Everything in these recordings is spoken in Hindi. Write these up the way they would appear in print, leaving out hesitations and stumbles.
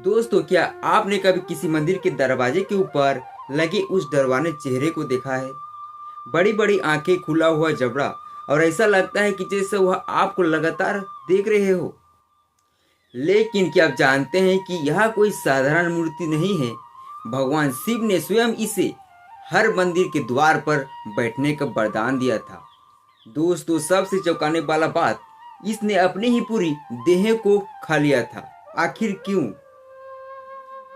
दोस्तों, क्या आपने कभी किसी मंदिर के दरवाजे के ऊपर लगे उस डरवाने चेहरे को देखा है? बड़ी बड़ी आंखें, खुला हुआ जबड़ा, और ऐसा लगता है कि जैसे वह आपको लगातार देख रहे हो। लेकिन क्या आप जानते हैं कि यह कोई साधारण मूर्ति नहीं है। भगवान शिव ने स्वयं इसे हर मंदिर के द्वार पर बैठने का वरदान दिया था। दोस्तों, सबसे चौंकाने वाला बात, इसने अपनी ही पूरी देह को खा लिया था। आखिर क्यों?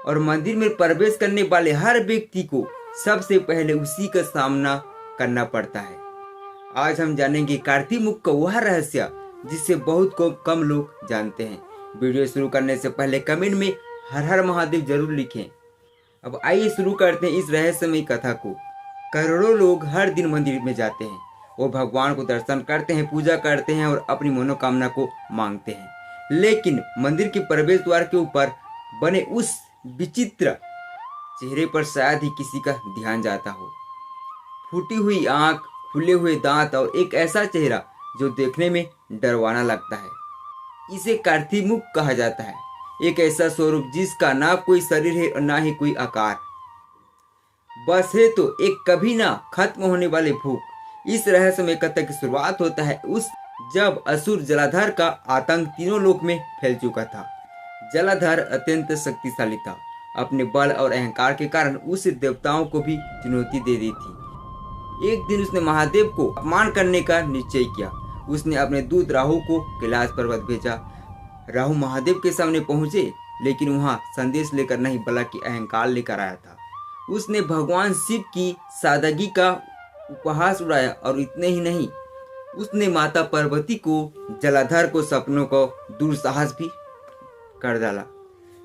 और मंदिर में प्रवेश करने वाले हर व्यक्ति को सबसे पहले उसी का सामना करना पड़ता है। आज हम जानेंगे कार्तिक मुख का वह रहस्य जिसे बहुत कम लोग जानते हैं। वीडियो शुरू करने से पहले कमेंट में हर हर महादेव जरूर लिखें। अब आइए शुरू करते हैं इस रहस्यमय कथा को। करोड़ों लोग हर दिन मंदिर में जाते हैं। वो भगवान को दर्शन करते हैं, पूजा करते हैं और अपनी मनोकामना को मांगते हैं। लेकिन मंदिर के प्रवेश द्वार के ऊपर बने उस विचित्र चेहरे पर शायद ही किसी का ध्यान जाता हो। फूटी हुई आंख, खुले हुए दांत और एक ऐसा चेहरा जो देखने में डरवाना लगता है। इसे कार्तिक मुख कहा जाता है। एक ऐसा स्वरूप जिसका ना कोई शरीर है और ना ही कोई आकार, बस है तो एक कभी ना खत्म होने वाले भूख। इस रहस्यमय कथा की शुरुआत होता है जब असुर जलाधर का आतंक तीनों लोक में फैल चुका था। जलाधर अत्यंत शक्तिशाली था। अपने बल और अहंकार के कारण उसे देवताओं को भी चुनौती दे दी थी। एक दिन उसने महादेव को अपमान करने का निश्चय किया। उसने अपने दूत राहु को कैलाश पर्वत भेजा। राहु महादेव के सामने पहुंचे, लेकिन वहां संदेश लेकर नहीं बल्कि अहंकार लेकर आया था। उसने भगवान शिव की सादगी का उपहास उड़ाया और इतने ही नहीं, उसने माता पार्वती को, जलाधर को सपनों को दुस्साहस भी कर डाला।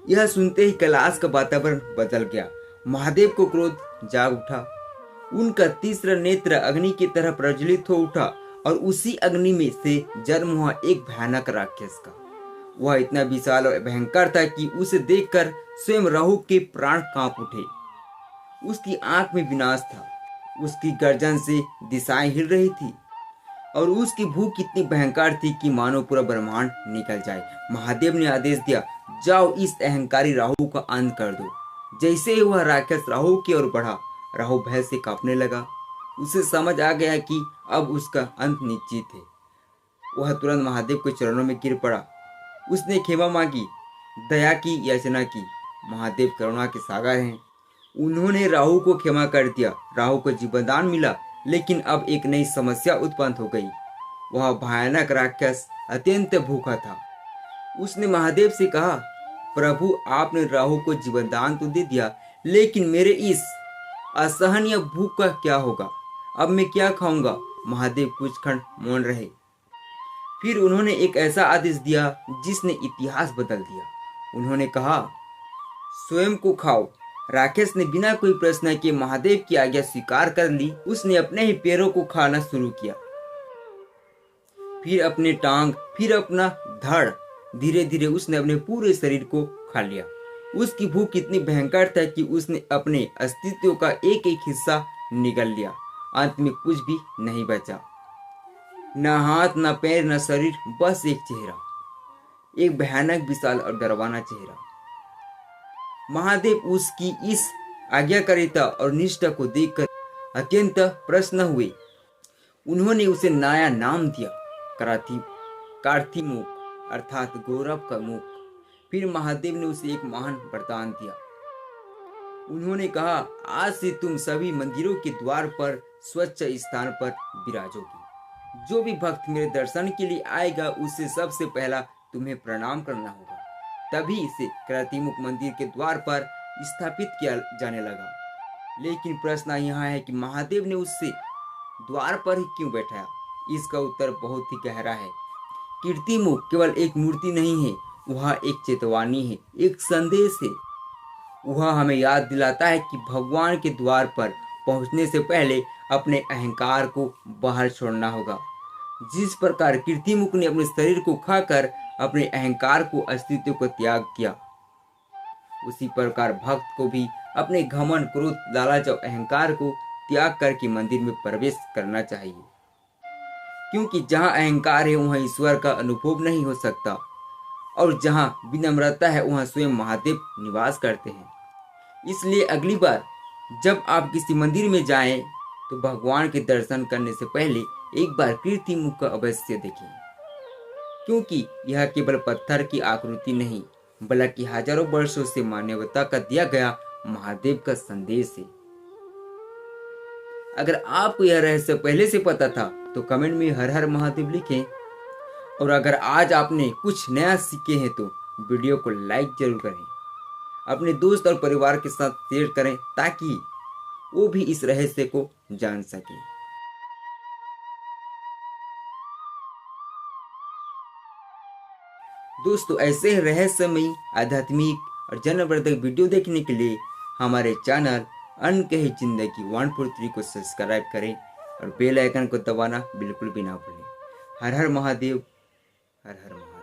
यह सुनते ही कैलाश का वातावरण बदल गया। महादेव को क्रोध जाग उठा। उनका तीसरा नेत्र अग्नि की तरह प्रज्वलित हो उठा और उसी अग्नि में से जन्म हुआ एक भयानक राक्षस का। वह इतना विशाल और भयंकर था कि उसे देखकर स्वयं राहु के प्राण कांप उठे। उसकी आंख में विनाश था। उसकी गर्जन से दिशाएं हिल रही थी और उसकी भूख इतनी भयंकर थी कि मानो पूरा ब्रह्मांड निकल जाए। महादेव ने आदेश दिया, जाओ इस अहंकारी राहु का अंत कर दो। जैसे ही वह राक्षस राहु की ओर बढ़ा, राहु भय से कांपने लगा। उसे समझ आ गया कि अब उसका अंत निश्चित है। वह तुरंत महादेव के चरणों में गिर पड़ा। उसने क्षमा मांगी, दया की याचना की। महादेव करुणा के सागर हैं। उन्होंने राहु को क्षमा कर दिया। राहु को जीवनदान मिला। लेकिन अब एक नई समस्या उत्पन्न हो गई। वह भयानक राक्षस अत्यंत भूखा था। उसने महादेव से कहा, प्रभु, आपने राहु को जीवनदान तो दे दिया, लेकिन मेरे इस असहनीय भूख का क्या होगा? अब मैं क्या खाऊंगा? महादेव कुछ क्षण मौन रहे। फिर उन्होंने एक ऐसा आदेश दिया जिसने इतिहास बदल दिया। उन्होंने कहा, स्वयं को खाओ। राक्षस ने बिना कोई प्रश्न किए महादेव की आज्ञा स्वीकार कर ली। उसने अपने ही पैरों को खाना शुरू किया, फिर अपने टांग, फिर अपना धड़। धीरे धीरे उसने अपने पूरे शरीर को खा लिया। उसकी भूख इतनी भयंकर था कि उसने अपने अस्तित्व का एक एक हिस्सा निगल लिया। अंत में कुछ भी नहीं बचा, न हाथ, न पैर, न शरीर, बस एक चेहरा, एक भयानक, विशाल और डरवाना चेहरा। महादेव उसकी इस आज्ञाकारिता और निष्ठा को देखकर अत्यंत प्रसन्न हुए। उन्होंने उसे नया नाम दिया, कार्तिक मुख, अर्थात गौरव का मुख। फिर महादेव ने उसे एक महान वरदान दिया। उन्होंने कहा, आज से तुम सभी मंदिरों के द्वार पर स्वच्छ स्थान पर विराजोगी। जो भी भक्त मेरे दर्शन के लिए आएगा उसे सबसे पहला तुम्हें प्रणाम करना होगा। तभी इसे कार्तिक मुख मंदिर के द्वार पर स्थापित किया जाने लगा। लेकिन प्रश्न यहाँ है कि महादेव ने उससे द्वार पर ही क्यों बैठाया? इसका उत्तर बहुत ही गहरा है। कार्तिक मुख केवल एक मूर्ति नहीं है, वह एक चेतावनी है, एक संदेश है। वह हमें याद दिलाता है कि भगवान के द्वार पर पहुंचने से पहले अपने अहंकार को बाहर छोड़ना होगा। जिस प्रकार कार्तिक मुख ने अपने शरीर को खाकर अपने अहंकार को, अस्तित्व को त्याग किया, उसी प्रकार भक्त को भी अपने घमंड, क्रोध, लालच और अहंकार को त्याग करके मंदिर में प्रवेश करना चाहिए। क्योंकि जहाँ अहंकार है वहाँ ईश्वर का अनुभव नहीं हो सकता। और जहाँ विनम्रता है वहाँ स्वयं महादेव निवास करते हैं। इसलिए अगली बार जब आप किसी मंदिर में जाएं तो भगवान के दर्शन करने से पहले एक बार कीर्ति मुख का अवश्य देखें, क्योंकि यह केवल पत्थर की आकृति नहीं बल्कि हजारों वर्षों से मानवता का दिया गया महादेव का संदेश है। अगर आपको यह रहस्य पहले से पता था तो कमेंट में हर हर महादेव लिखें, और अगर आज आपने कुछ नया सीखे हैं तो वीडियो को लाइक जरूर करें, अपने दोस्त और परिवार के साथ शेयर करें ताकि वो भी इस रहस्य को जान सके। दोस्तों, ऐसे रहस्यमयी, आध्यात्मिक और जनवर्धक वीडियो देखने के लिए हमारे चैनल अनकही जिंदगी 143 को सब्सक्राइब करें और बेल आइकन को दबाना बिल्कुल भी ना भूलें। हर हर महादेव, हर हर महादेव।